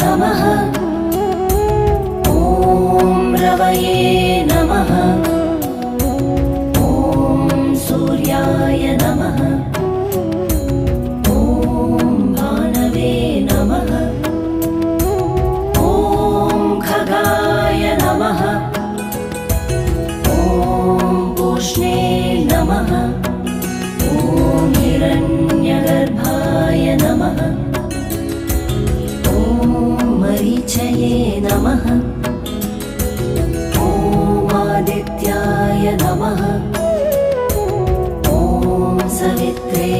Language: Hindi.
नमः। ॐ रवये नमः। ॐ सूर्याय नमः। ॐ भानवे नमः। ॐ खगाय नमः। ॐ पूष्णे नमः। ॐ हिरण्यगर्भाय नमः। ॐ मरीचये नमः। ॐ आदित्याय नमः। ॐ सवित्रे